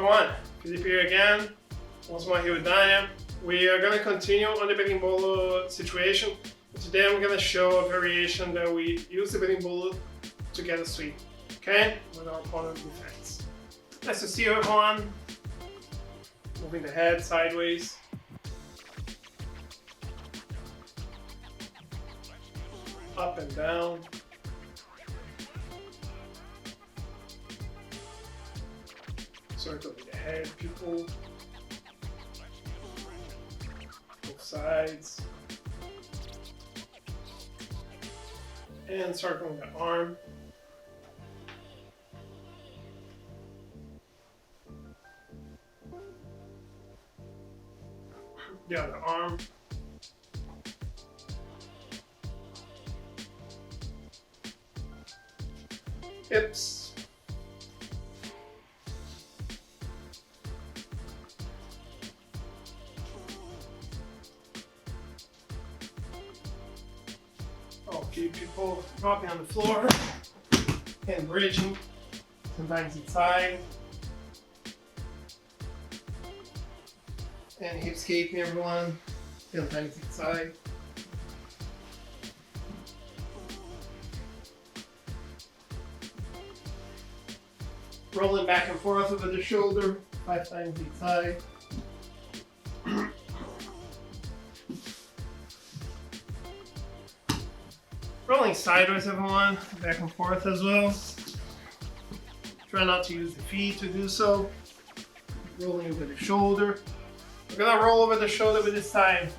everyone, Philip here again, once more here with Dania. We are going to continue on the Berimbolo situation. Today I'm going to show a variation that we use the Berimbolo to get a sweep, okay, with our opponent defense. Nice to see you everyone. Moving the head sideways. Up and down. Circle with the head, people. Both sides. And circling the arm. The other arm. Hips. Okay, people dropping on the floor and bridging, sometimes inside. And hip escaping everyone, sometimes inside. Rolling back and forth over the shoulder, 5 times each side. Rolling sideways, everyone, back and forth as well. Try not to use the feet to do so. Rolling over the shoulder. We're gonna roll over the shoulder with this side,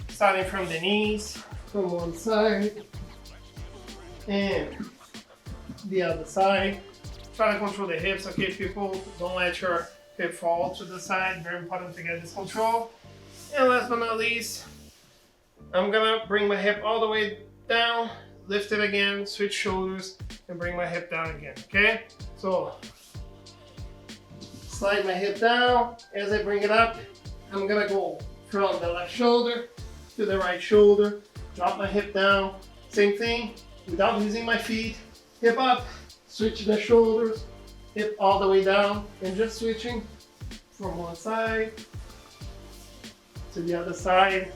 starting from the knees, from one side, and the other side. Try to control the hips, okay, people? Don't let your hip fall to the side. Very important to get this control. And last but not least, I'm gonna bring my hip all the way down, lift it again, switch shoulders, and bring my hip down again, okay? So, slide my hip down. As I bring it up, I'm gonna go from the left shoulder to the right shoulder, drop my hip down. Same thing, without using my feet, hip up, switch the shoulders, hip all the way down, and just switching from one side to the other side.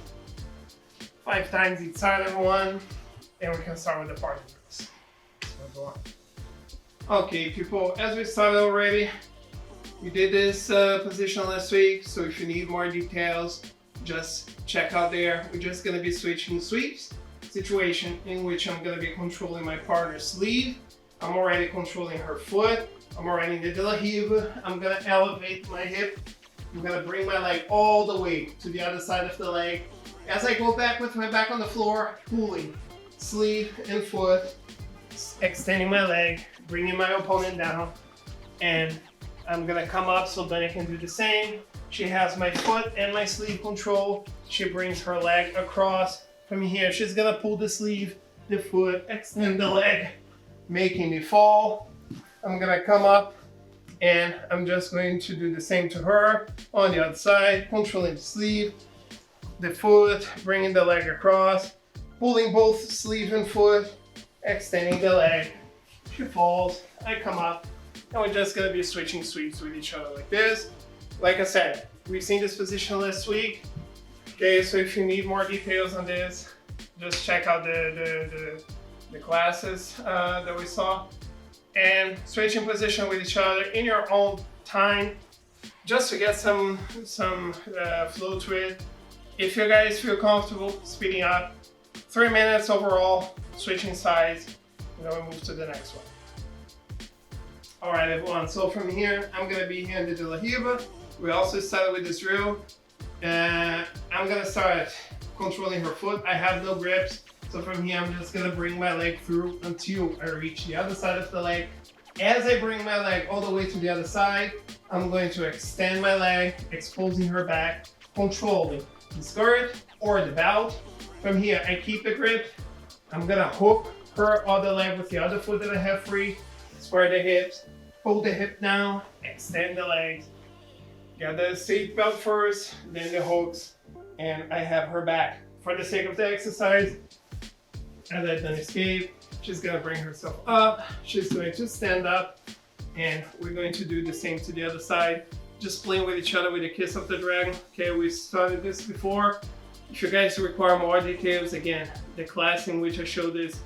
5 times each side, everyone. And we can start with the partner drills. Okay, people, as we started already, we did this position last week, so if you need more details, just check out there. We're just gonna be switching sweeps, situation in which I'm gonna be controlling my partner's sleeve. I'm already controlling her foot. I'm already in the de la riva. I'm gonna elevate my hip. I'm gonna bring my leg all the way to the other side of the leg. As I go back with my back on the floor, pulling sleeve and foot, extending my leg, bringing my opponent down, and I'm gonna come up so Dania can do the same. She has my foot and my sleeve control. She brings her leg across. From here, she's gonna pull the sleeve, the foot, extend the leg, making me fall. I'm gonna come up and I'm just going to do the same to her on the other side, controlling the sleeve, the foot, bringing the leg across, pulling both sleeve and foot, extending the leg. She falls, I come up, and we're just gonna be switching sweeps with each other like this. Like I said, we've seen this position last week. Okay, so if you need more details on this, just check out the classes that we saw. And switching position with each other in your own time, just to get some flow to it. If you guys feel comfortable speeding up, 3 minutes overall, switching sides, and then we move to the next one. All right, everyone, so from here, I'm gonna be here in the de la riva. We also started with this drill. I'm gonna start controlling her foot. I have no grips, so from here, I'm just gonna bring my leg through until I reach the other side of the leg. As I bring my leg all the way to the other side, I'm going to extend my leg, exposing her back, controlling the skirt or the belt. From here, I keep the grip. I'm gonna hook her other leg with the other foot that I have free, square the hips, pull the hip down, extend the legs, get the seat belt first, then the hooks, and I have her back. For the sake of the exercise, as I don't escape, she's gonna bring herself up, she's going to stand up, and we're going to do the same to the other side. just playing with each other with the Kiss of the Dragon. Okay, we started this before. If you guys require more details, again, the class in which I showed this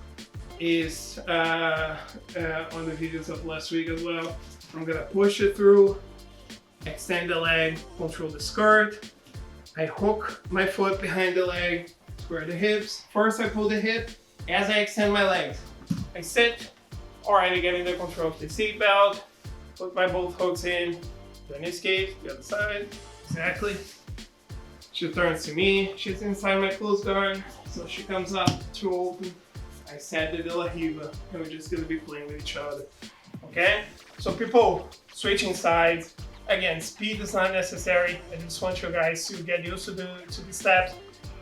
is on the videos of last week as well. I'm gonna push it through, extend the leg, control the skirt. I hook my foot behind the leg, square the hips. First I pull the hip as I extend my legs. I sit, already getting the control of the seat belt, put my both hooks in, then escape, the other side, exactly. She turns to me, she's inside my closed guard, so she comes up to open. I set the De La Riva, and we're just gonna be playing with each other, okay? So people, switching sides, again, speed is not necessary. I just want you guys to get used to the steps.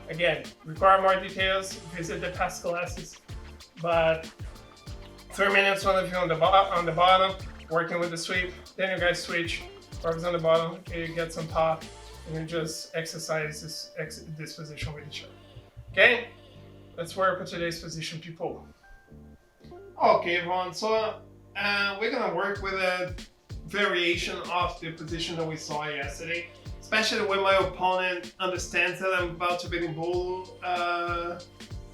Again, require more details, visit the past classes, but 3 minutes, one of you on the bottom, working with the sweep, then you guys switch, arms on the bottom, okay, you get some pop, and you just exercise this position with each other. Okay? Let's work with today's position, people. Okay, everyone, so we're gonna work with a variation of the position that we saw yesterday, especially when my opponent understands that I'm about to berimbolo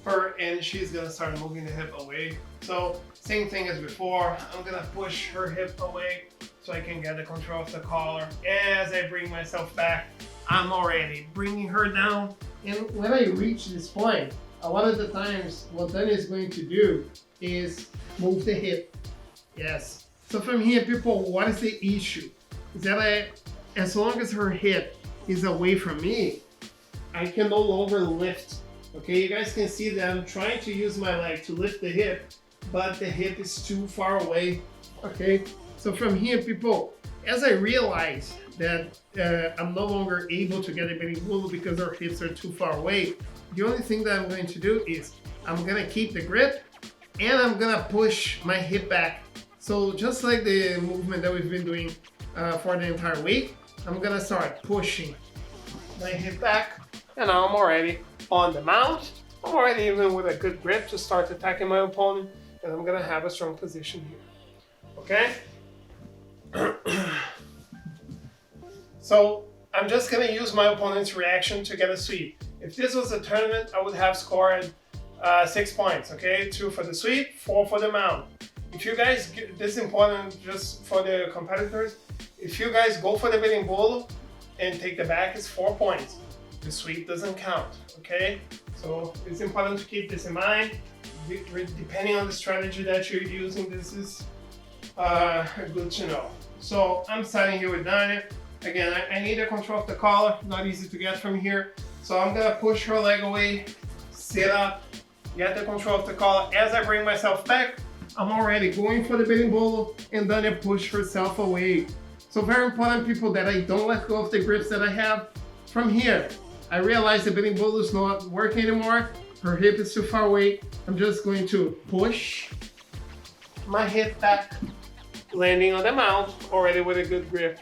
her and she's gonna start moving the hip away. So same thing as before, I'm gonna push her hip away so I can get the control of the collar. As I bring myself back, I'm already bringing her down. And when I reach this point, a lot of the times what Dani is going to do is move the hip. Yes. So from here, people, what is the issue? Is that as long as her hip is away from me, I can no longer lift. Okay, you guys can see that I'm trying to use my leg to lift the hip, but the hip is too far away. Okay, so from here, people, as I realize that I'm no longer able to get a berimbolo because our hips are too far away, the only thing that I'm going to do is I'm gonna keep the grip and I'm gonna push my hip back. So just like the movement that we've been doing for the entire week, I'm gonna start pushing my hip back, and now I'm already on the mount. I'm already even with a good grip to start attacking my opponent, and I'm gonna have a strong position here. Okay? So I'm just gonna use my opponent's reaction to get a sweep. If this was a tournament, I would have scored 6 points, okay? 2 for the sweep, 4 for the mount. If you guys, this is important just for the competitors, if you guys go for the berimbolo and take the back, it's 4 points. The sweep doesn't count, okay? So it's important to keep this in mind. Depending on the strategy that you're using, this is good to know. So I'm starting here with Dani. Again, I need to control of the collar, not easy to get from here. So I'm gonna push her leg away, sit up, get the control of the collar. As I bring myself back, I'm already going for the berimbolo, and then I push herself away. So very important, people, that I don't let go of the grips that I have. From here, I realize the berimbolo is not working anymore. Her hip is too far away. I'm just going to push my hip back, landing on the mount, already with a good grip.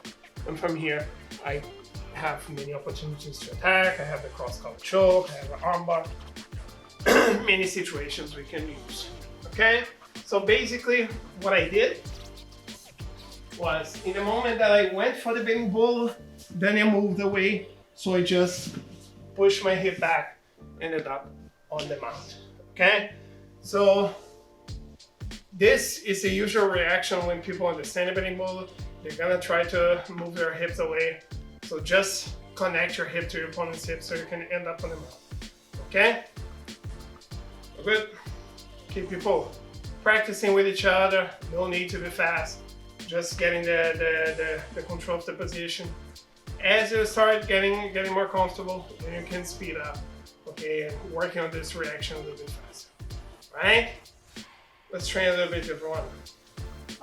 And from here, I have many opportunities to attack. I have the cross-collar choke, I have an armbar, many situations we can use, okay? So basically, what I did was, in the moment that I went for the berimbolo, then I moved away, so I just pushed my hip back, ended up on the mount, okay? So this is the usual reaction when people understand the berimbolo. They're gonna try to move their hips away. So just connect your hip to your opponent's hip so you can end up on the mount, okay? Good. Keep people practicing with each other. No need to be fast. Just getting the control of the position. As you start getting more comfortable, then you can speed up, okay, and working on this reaction a little bit faster. Right? Let's train a little bit, everyone.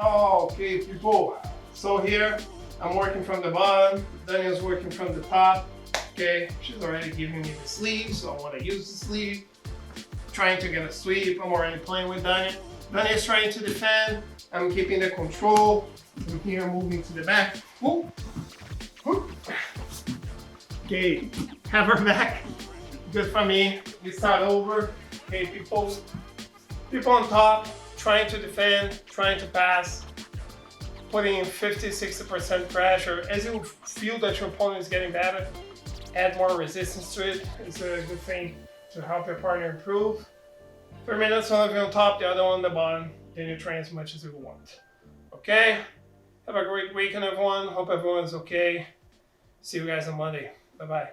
Okay, people. So here, I'm working from the bottom. Daniel's working from the top. Okay, she's already giving me the sleeve, so I want to use the sleeve. Trying to get a sweep. I'm already playing with Daniel. Daniel's trying to defend. I'm keeping the control. From here, moving to the back. Whoop. Whoop. Okay, have her back. Good for me. We start over. Okay, people on top, trying to defend, trying to pass. putting in 50-60% pressure. As you feel that your opponent is getting better, add more resistance to it. It's a good thing to help your partner improve. 3 minutes, one of you on top, the other one on the bottom. Then you train as much as you want. Okay? Have a great weekend, everyone. Hope everyone's okay. See you guys on Monday. Bye-bye.